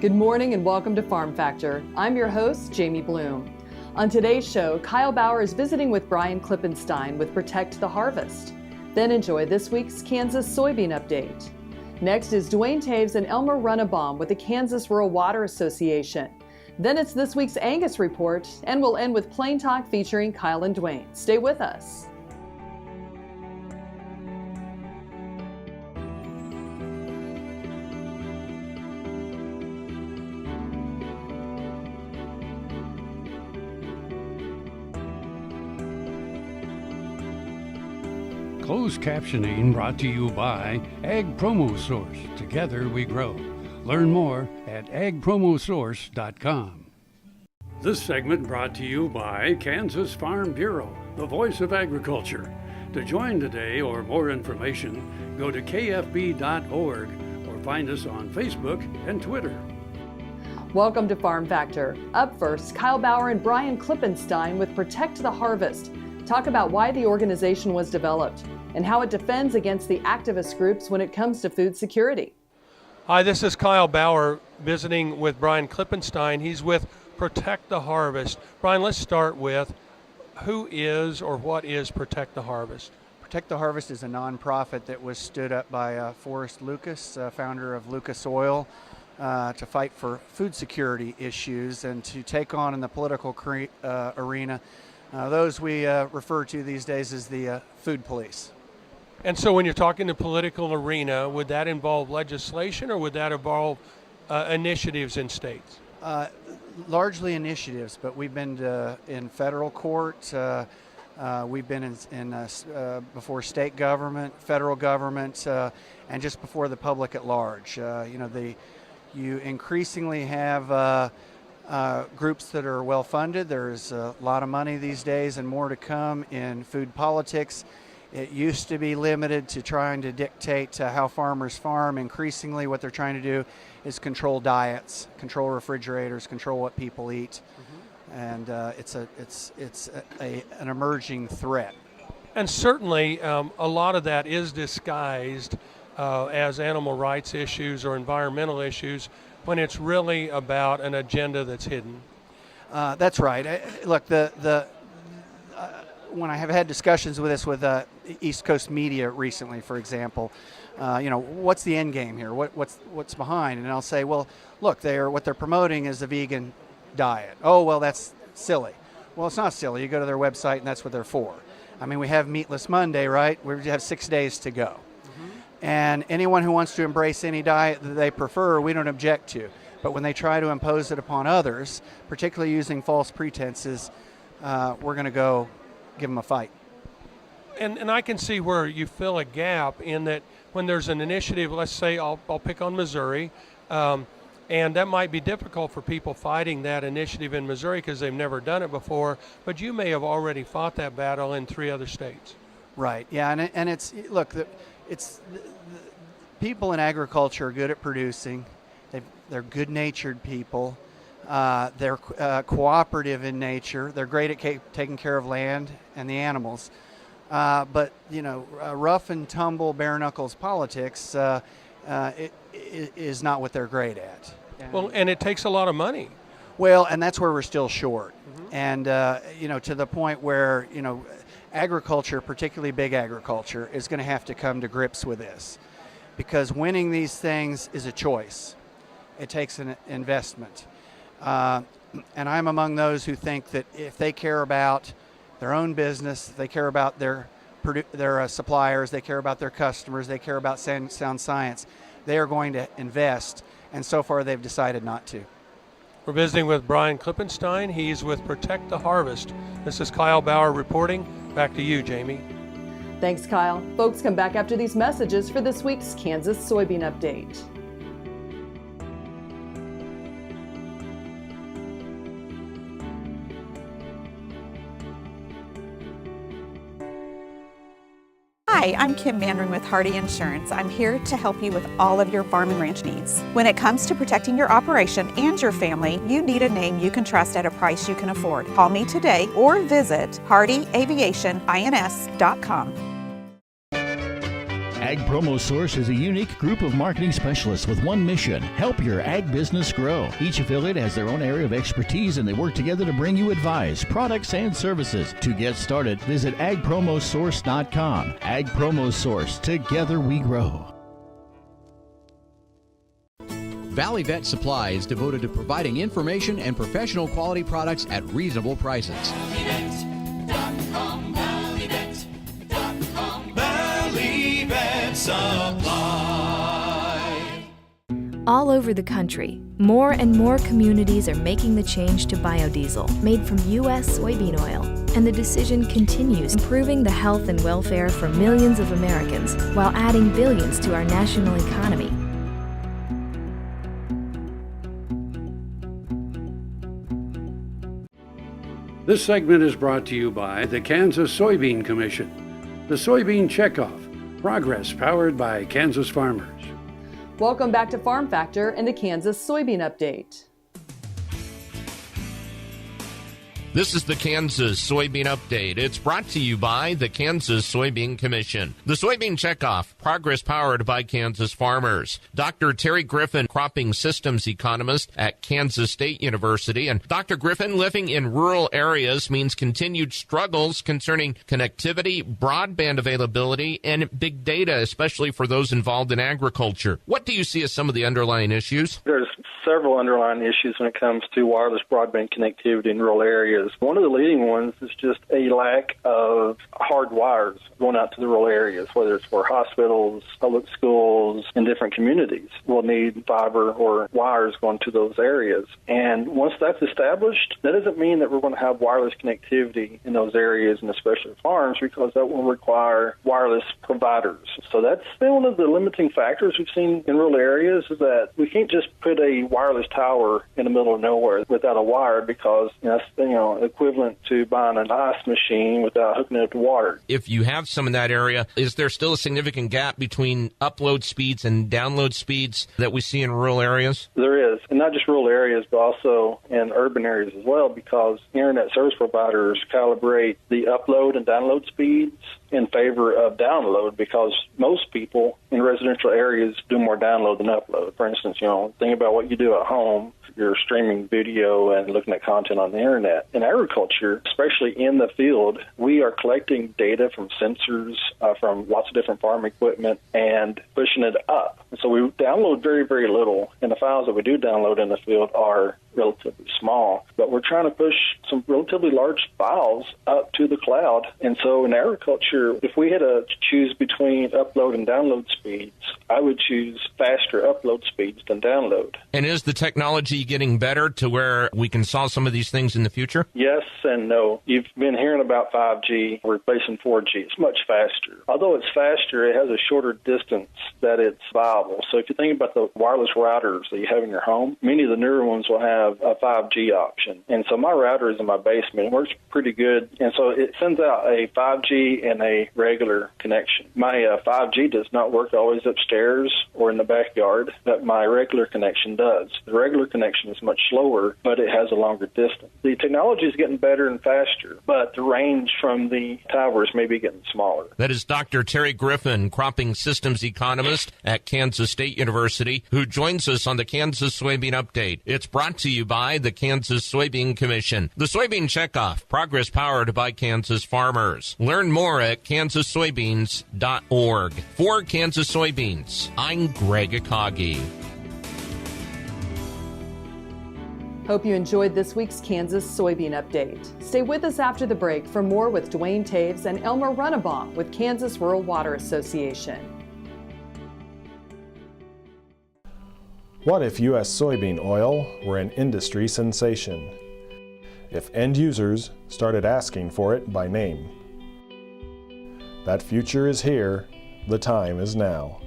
Good morning and welcome to Farm Factor. I'm your host, Jamie Bloom. On today's show, Kyle Bauer is visiting with Brian Klippenstein with Protect the Harvest. Then enjoy this week's Kansas soybean update. Next is Duane Toews and Elmer Runnebaum with the Kansas Rural Water Association. Then it's this week's Angus Report, and we'll end with Plain Talk featuring Kyle and Duane. Stay with us. Closed captioning brought to you by Ag Promo Source. Together we grow. Learn more at agpromosource.com. This segment brought to you by Kansas Farm Bureau, the voice of agriculture. To join today or more information, go to kfb.org or find us on Facebook and Twitter. Welcome to Farm Factor. Up first, Kyle Bauer and Brian Klippenstein with Protect the Harvest talk about why the organization was developed and how it defends against the activist groups when it comes to food security. Hi, this is Kyle Bauer visiting with Brian Klippenstein. He's with Protect the Harvest. Brian, let's start with who is or what is Protect the Harvest? Protect the Harvest is a nonprofit that was stood up by Forrest Lucas, founder of Lucas Oil, to fight for food security issues and to take on in the political arena those we refer to these days as the food police. And so when you're talking the political arena, would that involve legislation or would that involve initiatives in states? Largely initiatives, but we've been in federal court. We've been before state government, federal government, and just before the public at large. You increasingly have groups that are well funded. There's a lot of money these days and more to come in food politics. It used to be limited to trying to dictate how farmers farm. Increasingly what they're trying to do is control diets, control refrigerators, control what people eat. Mm-hmm. And it's an emerging threat. And certainly a lot of that is disguised as animal rights issues or environmental issues when it's really about an agenda that's hidden. That's right. Look, when I have had discussions with this with East Coast media recently, for example, what's the end game here? What's behind? And I'll say, well, look, what they're promoting is a vegan diet. Oh, well, that's silly. Well, it's not silly. You go to their website, and that's what they're for. I mean, we have Meatless Monday, right? We have 6 days to go. And anyone who wants to embrace any diet that they prefer, we don't object to. But when they try to impose it upon others, particularly using false pretenses, we're going to go give them a fight. And I can see where you fill a gap in that when there's an initiative, let's say I'll pick on Missouri, and that might be difficult for people fighting that initiative in Missouri because they've never done it before, but you may have already fought that battle in 3 other states. Right, yeah, and it's, look, people in agriculture are good at producing. They're good-natured people. They're cooperative in nature. They're great at taking care of land and the animals. But rough and tumble, bare knuckles politics is not what they're great at. Well, and it takes a lot of money. Well, and that's where we're still short. Mm-hmm. And to the point where agriculture, particularly big agriculture, is going to have to come to grips with this, because winning these things is a choice. It takes an investment. And I'm among those who think that if they care about their own business, they care about their suppliers, they care about their customers, they care about sound science, they are going to invest. And so far they've decided not to. We're visiting with Brian Klippenstein. He's with Protect the Harvest. This is Kyle Bauer reporting. Back to you, Jamie. Thanks, Kyle. Folks, come back after these messages for this week's Kansas soybean update. Hi, I'm Kim Mandring with Hardy Insurance. I'm here to help you with all of your farm and ranch needs. When it comes to protecting your operation and your family, you need a name you can trust at a price you can afford. Call me today or visit hardyaviationins.com. Ag Promo Source is a unique group of marketing specialists with one mission: help your ag business grow. Each affiliate has their own area of expertise, and they work together to bring you advice, products, and services. To get started, visit agpromosource.com. Ag Promo Source. Together we grow. Valley Vet Supply is devoted to providing information and professional quality products at reasonable prices. Valley Vet Supply. All over the country, more and more communities are making the change to biodiesel made from U.S. soybean oil. And the decision continues, improving the health and welfare for millions of Americans while adding billions to our national economy. This segment is brought to you by the Kansas Soybean Commission, the Soybean Checkoff, progress powered by Kansas farmers. Welcome back to Farm Factor and the Kansas Soybean Update. This is the Kansas Soybean Update. It's brought to you by the Kansas Soybean Commission. The Soybean Checkoff, progress powered by Kansas farmers. Dr. Terry Griffin, cropping systems economist at Kansas State University. And Dr. Griffin, living in rural areas means continued struggles concerning connectivity, broadband availability, and big data, especially for those involved in agriculture. What do you see as some of the underlying issues? There's several underlying issues when it comes to wireless broadband connectivity in rural areas. One of the leading ones is just a lack of hard wires going out to the rural areas, whether it's for hospitals, public schools, and different communities will need fiber or wires going to those areas. And once that's established, that doesn't mean that we're going to have wireless connectivity in those areas, and especially farms, because that will require wireless providers. So that's been one of the limiting factors we've seen in rural areas, is that we can't just put a wireless tower in the middle of nowhere without a wire, because that's equivalent to buying an ice machine without hooking it up to water. If you have some in that area, is there still a significant gap between upload speeds and download speeds that we see in rural areas? There is, and not just rural areas, but also in urban areas as well, because internet service providers calibrate the upload and download speeds in favor of download, because most people in residential areas do more download than upload. For instance, think about what you do at home. You're streaming video and looking at content on the internet. In agriculture, especially in the field, we are collecting data from sensors, from lots of different farm equipment, and pushing it up. And so we download very, very little, and the files that we do download in the field are relatively small, but we're trying to push some relatively large files up to the cloud. And so in agriculture, if we had to choose between upload and download speeds, I would choose faster upload speeds than download. And is the technology getting better to where we can solve some of these things in the future? Yes and no. You've been hearing about 5G replacing 4G. It's much faster. Although it's faster, it has a shorter distance that it's viable. So if you think about the wireless routers that you have in your home, many of the newer ones will have a 5G option. And so my router is in my basement. It works pretty good. And so it sends out a 5G and a regular connection. My 5G does not work always upstairs or in the backyard, but my regular connection does. The regular connection is much slower, but it has a longer distance. The technology is getting better and faster, but the range from the towers may be getting smaller. That is Dr. Terry Griffin, cropping systems economist at Kansas State University, who joins us on the Kansas Soybean Update. It's brought to you by the Kansas Soybean Commission. The Soybean Checkoff, progress powered by Kansas farmers. Learn more at kansassoybeans.org. For Kansas Soybeans, I'm Greg Akagi. Hope you enjoyed this week's Kansas Soybean Update. Stay with us after the break for more with Duane Toews and Elmer Runnebaum with Kansas Rural Water Association. What if U.S. soybean oil were an industry sensation? If end users started asking for it by name? That future is here, the time is now.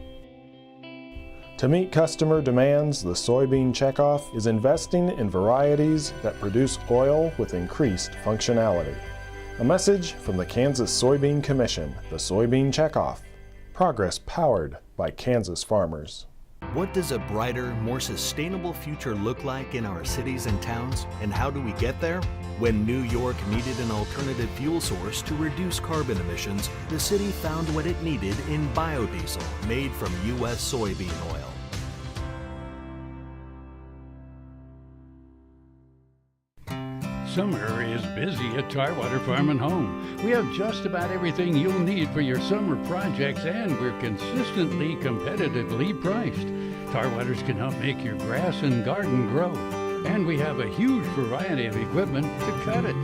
To meet customer demands, the Soybean Checkoff is investing in varieties that produce oil with increased functionality. A message from the Kansas Soybean Commission, the Soybean Checkoff, progress powered by Kansas farmers. What does a brighter, more sustainable future look like in our cities and towns, and how do we get there? When New York needed an alternative fuel source to reduce carbon emissions, the city found what it needed in biodiesel made from U.S. soybean oil. Summer is busy at Tarwater Farm and Home. We have just about everything you'll need for your summer projects, and we're consistently competitively priced. Tarwaters can help make your grass and garden grow, and we have a huge variety of equipment to cut it.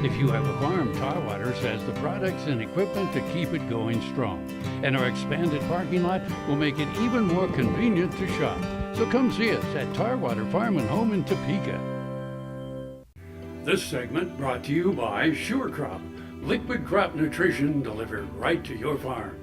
If you have a farm, Tarwaters has the products and equipment to keep it going strong. And our expanded parking lot will make it even more convenient to shop. So come see us at Tarwater Farm and Home in Topeka. This segment brought to you by Sure Crop, liquid crop nutrition delivered right to your farm.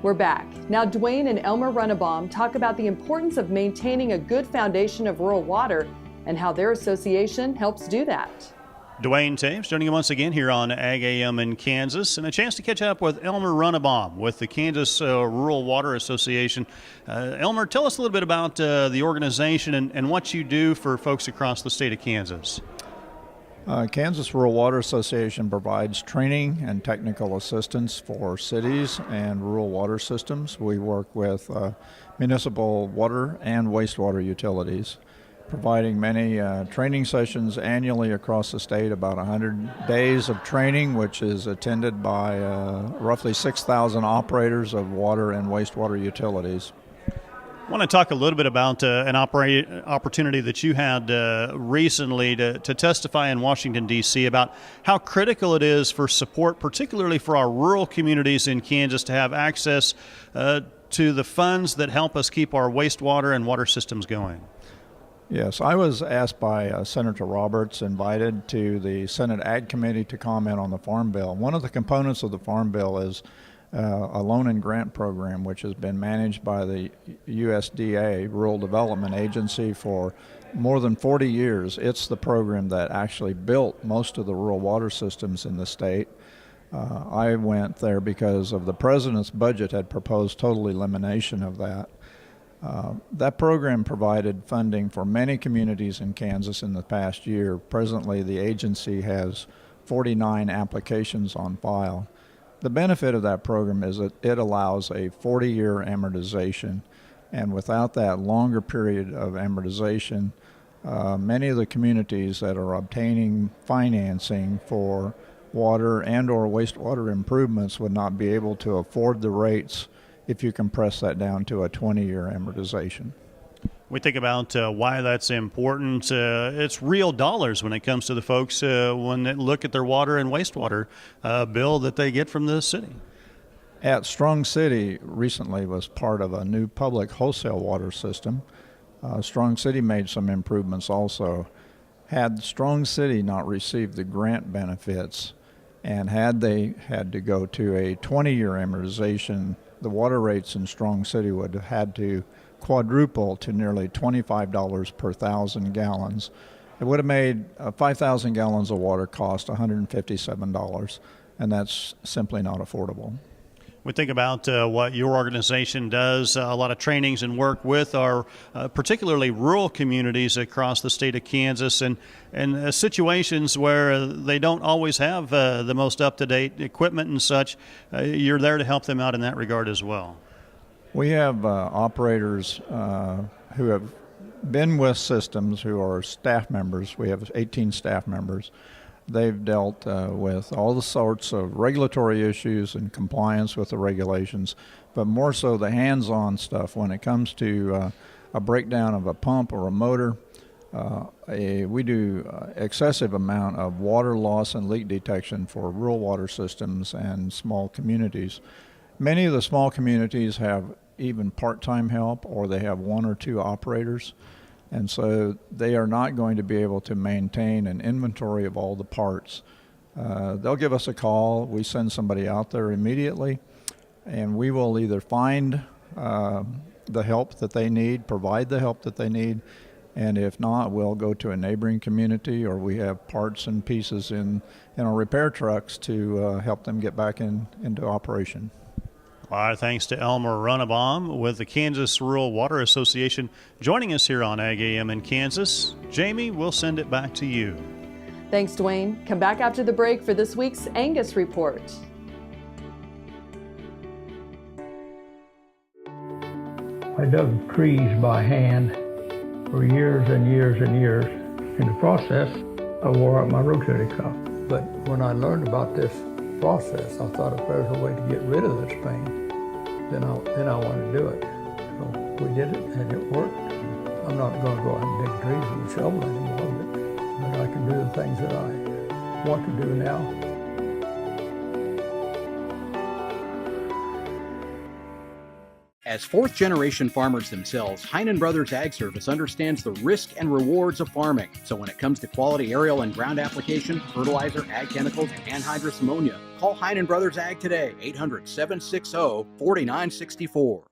We're back. Now Duane and Elmer Runnebaum talk about the importance of maintaining a good foundation of rural water and how their association helps do that. Duane Toews joining you once again here on Ag AM in Kansas, and a chance to catch up with Elmer Runnebaum with the Kansas Rural Water Association. Elmer, tell us a little bit about the organization and what you do for folks across the state of Kansas. Kansas Rural Water Association provides training and technical assistance for cities and rural water systems. We work with municipal water and wastewater utilities, providing many training sessions annually across the state, about 100 days of training, which is attended by roughly 6,000 operators of water and wastewater utilities. I want to talk a little bit about an opportunity that you had recently to testify in Washington, D.C. about how critical it is for support, particularly for our rural communities in Kansas, to have access to the funds that help us keep our wastewater and water systems going. Yes, I was asked by Senator Roberts, invited to the Senate Ag Committee to comment on the Farm Bill. One of the components of the Farm Bill is a loan and grant program, which has been managed by the USDA, Rural Development Agency, for more than 40 years. It's the program that actually built most of the rural water systems in the state. I went there because of the president's budget had proposed total elimination of that. That program provided funding for many communities in Kansas in the past year. Presently, the agency has 49 applications on file. The benefit of that program is that it allows a 40-year amortization, and without that longer period of amortization, many of the communities that are obtaining financing for water and or wastewater improvements would not be able to afford the rates if you compress that down to a 20-year amortization. We think about why that's important. It's real dollars when it comes to the folks when they look at their water and wastewater bill that they get from the city. At Strong City recently was part of a new public wholesale water system. Strong City made some improvements also. Had Strong City not received the grant benefits, and had they had to go to a 20-year amortization, the water rates in Strong City would have had to quadruple to nearly $25 per 1,000 gallons. It would have made 5,000 gallons of water cost $157, and that's simply not affordable. We think about what your organization does, a lot of trainings and work with our particularly rural communities across the state of Kansas, and situations where they don't always have the most up-to-date equipment and such. You're there to help them out in that regard as well. We have operators who have been with systems who are staff members. We have 18 staff members. They've dealt with all the sorts of regulatory issues and compliance with the regulations, but more so the hands-on stuff when it comes to a breakdown of a pump or a motor. We do excessive amount of water loss and leak detection for rural water systems and small communities. Many of the small communities have even part-time help, or they have one or two operators, and so they are not going to be able to maintain an inventory of all the parts. They'll give us a call, we send somebody out there immediately, and we will either find the help that they need, provide the help that they need, and if not, we'll go to a neighboring community, or we have parts and pieces in our repair trucks to help them get back into operation. Our thanks to Elmer Runnebaum with the Kansas Rural Water Association joining us here on Ag AM in Kansas. Jamie, we'll send it back to you. Thanks, Duane. Come back after the break for this week's Angus Report. I dug trees by hand for years and years and years. In the process, I wore out my rotator cuff. But when I learned about this process, I thought if there's a way to get rid of this pain, then I wanted to do it. So we did it, and it worked. I'm not going to go out and dig trees with a shovel anymore, but I can do the things that I want to do now. As fourth-generation farmers themselves, HEINEN Brothers Ag Service understands the risk and rewards of farming. So when it comes to quality aerial and ground application, fertilizer, ag chemicals, and anhydrous ammonia, call HEINEN Brothers Ag today, 800-760-4964.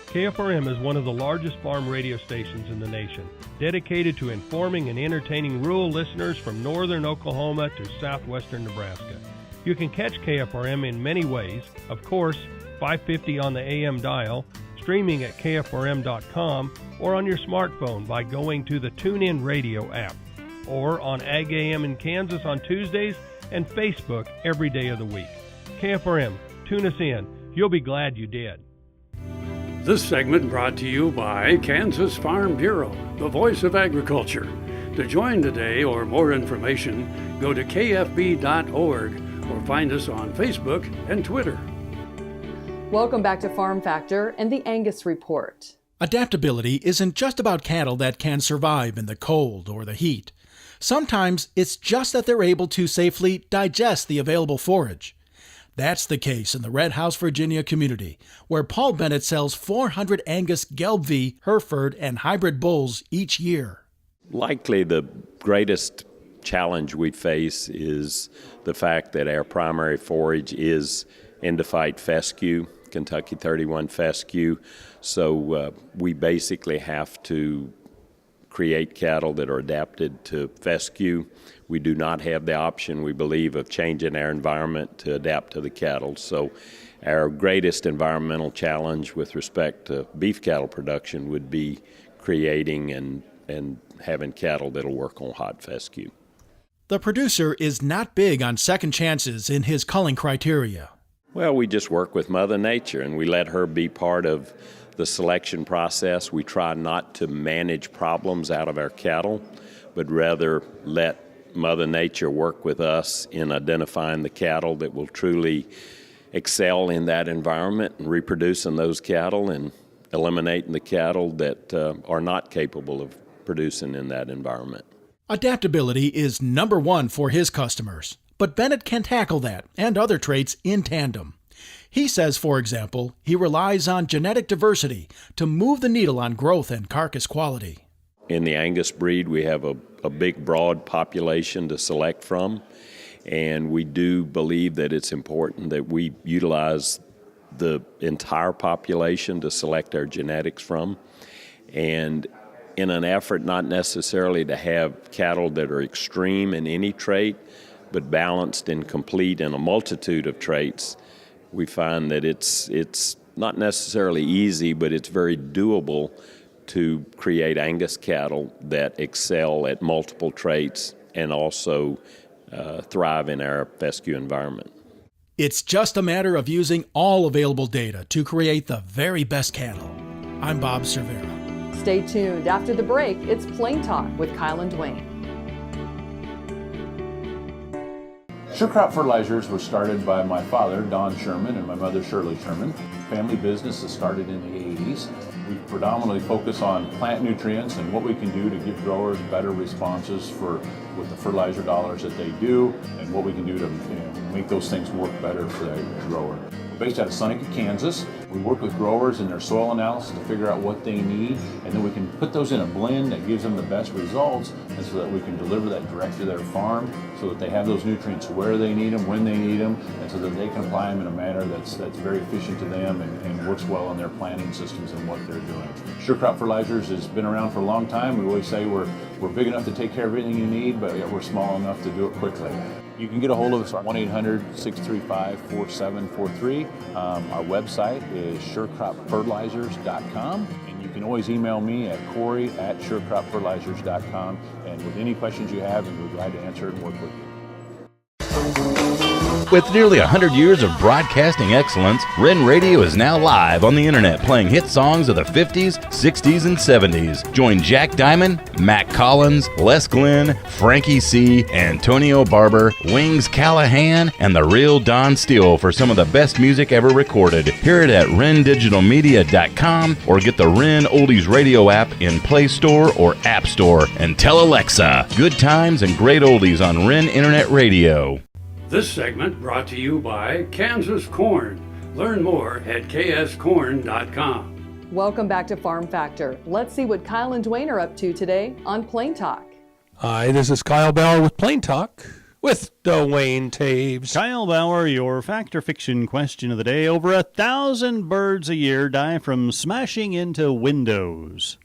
KFRM is one of the largest farm radio stations in the nation, dedicated to informing and entertaining rural listeners from northern Oklahoma to southwestern Nebraska. You can catch KFRM in many ways. Of course, 550 on the AM dial, streaming at kfrm.com, or on your smartphone by going to the TuneIn Radio app, or on Ag AM in Kansas on Tuesdays and Facebook every day of the week. KFRM, tune us in. You'll be glad you did. This segment brought to you by Kansas Farm Bureau, the voice of agriculture. To join today or more information, go to kfb.org or find us on Facebook and Twitter. Welcome back to Farm Factor and the Angus Report. Adaptability isn't just about cattle that can survive in the cold or the heat. Sometimes it's just that they're able to safely digest the available forage. That's the case in the Red House, Virginia community, where Paul Bennett sells 400 Angus Gelbvieh, Hereford, and hybrid bulls each year. Likely the greatest challenge we face is the fact that our primary forage is endophyte fescue, Kentucky 31 fescue. So we basically have to create cattle that are adapted to fescue. We do not have the option, we believe, of changing our environment to adapt to the cattle. So our greatest environmental challenge with respect to beef cattle production would be creating and having cattle that'll work on hot fescue. The producer is not big on second chances in his culling criteria. Well, we just work with Mother Nature and we let her be part of the selection process. We try not to manage problems out of our cattle, but rather let Mother Nature work with us in identifying the cattle that will truly excel in that environment and reproducing those cattle and eliminating the cattle that are not capable of producing in that environment. Adaptability is number one for his customers, but Bennett can tackle that and other traits in tandem. He says, for example, he relies on genetic diversity to move the needle on growth and carcass quality. In the Angus breed, we have a big, broad population to select from, and we do believe that it's important that we utilize the entire population to select our genetics from. And in an effort not necessarily to have cattle that are extreme in any trait, but balanced and complete in a multitude of traits, we find that it's not necessarily easy, but it's very doable to create Angus cattle that excel at multiple traits and also thrive in our fescue environment. It's just a matter of using all available data to create the very best cattle. I'm Bob Cervera. Stay tuned. After the break, it's Plain Talk with Kyle and Duane. Sure Crop Fertilizers was started by my father, Don Sherman, and my mother, Shirley Sherman. Family business that started in the 80s. We predominantly focus on plant nutrients and what we can do to give growers better responses with the fertilizer dollars that they do, and what we can do to make those things work better for the grower. We're based out of Seneca, Kansas. We work with growers in their soil analysis to figure out what they need, and then we can put those in a blend that gives them the best results, and so that we can deliver that direct to their farm so that they have those nutrients where they need them, when they need them, and so that they can apply them in a manner that's very efficient to them and works well in their planting systems and what they're doing. Sure Crop Fertilizers has been around for a long time. We always say we're big enough to take care of everything you need, but we're small enough to do it quickly. You can get a hold of us at 1-800-635-4743. Our website is surecropfertilizers.com, and you can always email me at Corey@SureCropFertilizers.com, and with any questions you have, and we're glad to answer and work with you. With nearly 100 years of broadcasting excellence, Ren Radio is now live on the internet playing hit songs of the 50s, 60s, and 70s. Join Jack Diamond, Mac Collins, Les Glenn, Frankie C., Antonio Barber, Wings Callahan, and the real Don Steele for some of the best music ever recorded. Hear it at rendigitalmedia.com or get the Ren Oldies Radio app in Play Store or App Store, and tell Alexa, good times and great oldies on Ren Internet Radio. This segment brought to you by Kansas Corn. Learn more at kscorn.com. Welcome back to Farm Factor. Let's see what Kyle and Duane are up to today on Plain Talk. Hi, this is Kyle Bauer with Plain Talk with Duane Toews. Kyle Bauer, your fact or fiction question of the day. Over 1,000 birds a year die from smashing into windows.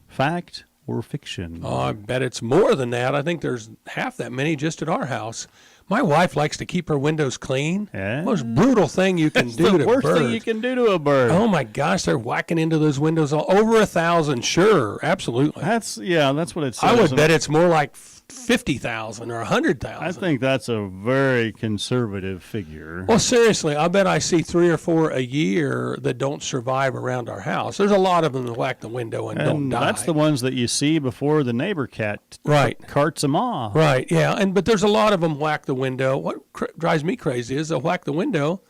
Fact or fiction? Oh, I bet it's more than that. I think there's half that many just at our house. My wife likes to keep her windows clean. Yeah. Most brutal thing you can do to a bird. The worst thing you can do to a bird. Oh my gosh, they're whacking into those windows over 1,000. Sure, absolutely. That's what it says. I would bet it's more like 50,000 or 100,000. I think that's a very conservative figure. Well, seriously, I bet I see 3 or 4 a year that don't survive around our house. There's a lot of them that whack the window and don't die. That's the ones that you see before the neighbor cat carts them off. Right, yeah, but there's a lot of them whack the window. What drives me crazy is they'll whack the window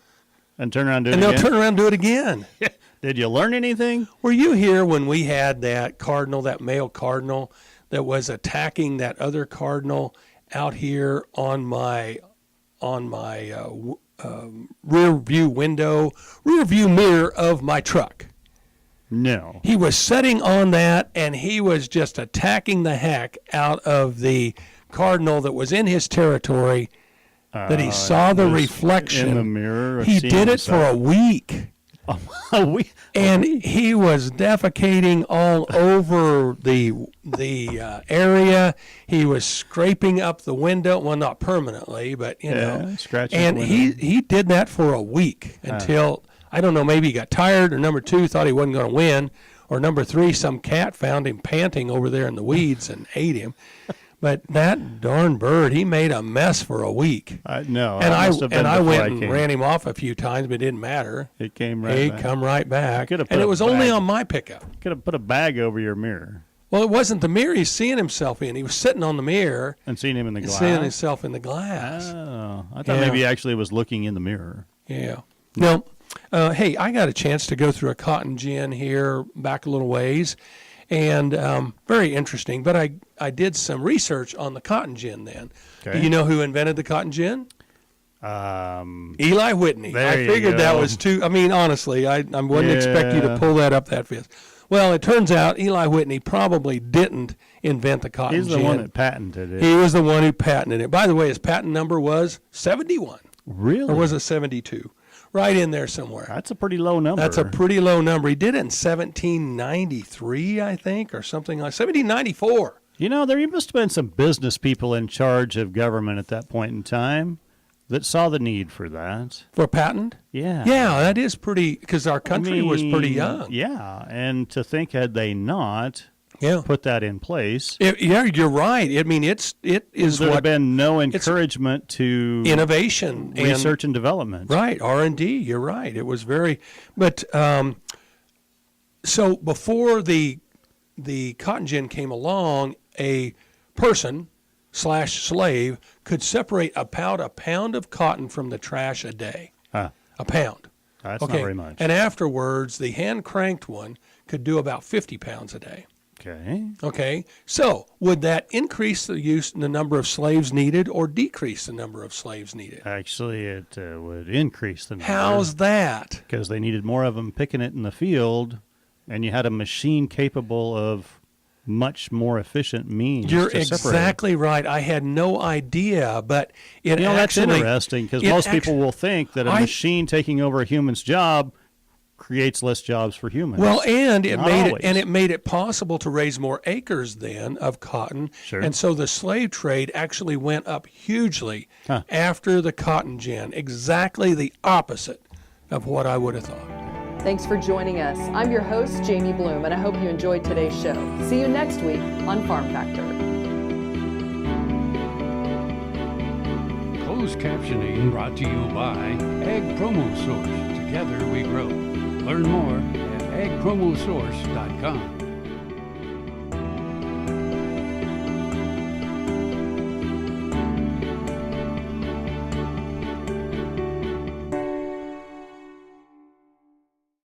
and turn around and do it again. again. And they'll turn around and do it again. Did you learn anything? Were you here when we had that cardinal, that male cardinal, that was attacking that other cardinal out here on my rear view mirror of my truck? No. He was sitting on that, and he was just attacking the heck out of the cardinal that was in his territory, that he saw the reflection in the mirror. He did it for a week. And he was defecating all over the area. He was scraping up the window. Well, not permanently, but scratching. And the window. he did that for a week until I don't know. Maybe he got tired, or number 2 thought he wasn't going to win, or number 3 some cat found him panting over there in the weeds and ate him. But that darn bird, he made a mess for a week. I went and ran him off a few times, but it didn't matter. It came right back. He come right back. And it was only on my pickup. Could have put a bag over your mirror. Well, it wasn't the mirror he's seeing himself in. He was sitting on the mirror. And seeing him in the glass? Seeing himself in the glass. Oh, I thought maybe he actually was looking in the mirror. Yeah. No. Hey, I got a chance to go through a cotton gin here back a little ways. And very interesting. But I did some research on the cotton gin then. Okay. Do you know who invented the cotton gin? Eli Whitney. I figured that was too. I mean, honestly, I wouldn't expect you to pull that up that fast. Well, it turns out Eli Whitney probably didn't invent the cotton gin. He's the one that patented it. He was the one who patented it. By the way, his patent number was 71. Really? Or was it 72? Right in there somewhere. That's a pretty low number. That's a pretty low number. He did it in 1793, I think, or something like 1794. You know, there must have been some business people in charge of government at that point in time that saw the need for that. For a patent? Yeah. Yeah, that is pretty, because our country was pretty young. Yeah, and to think had they not put that in place. Yeah, you're right. I mean, it is there have been no encouragement to innovation, research and development. Right, R&D. You're right. It was very, but so before the cotton gin came along, a person / slave could separate about a pound of cotton from the trash a day. A pound. That's not very much. And afterwards, the hand-cranked one could do about 50 pounds a day. Okay. So would that increase the number of slaves needed or decrease the number of slaves needed? Actually, it would increase the number. How's that? Because they needed more of them picking it in the field, and you had a machine capable of much more efficient means. You're to separate. Exactly right. I had no idea, but that's interesting because most people will think that a machine taking over a human's job creates less jobs for humans. Well, and it made it possible to raise more acres then of cotton. Sure. And so the slave trade actually went up hugely after the cotton gin. Exactly the opposite of what I would have thought. Thanks for joining us. I'm your host, Jamie Bloom, and I hope you enjoyed today's show. See you next week on Farm Factor. Closed captioning brought to you by Ag Promo Source. Together we grow. Learn more at agpromosource.com.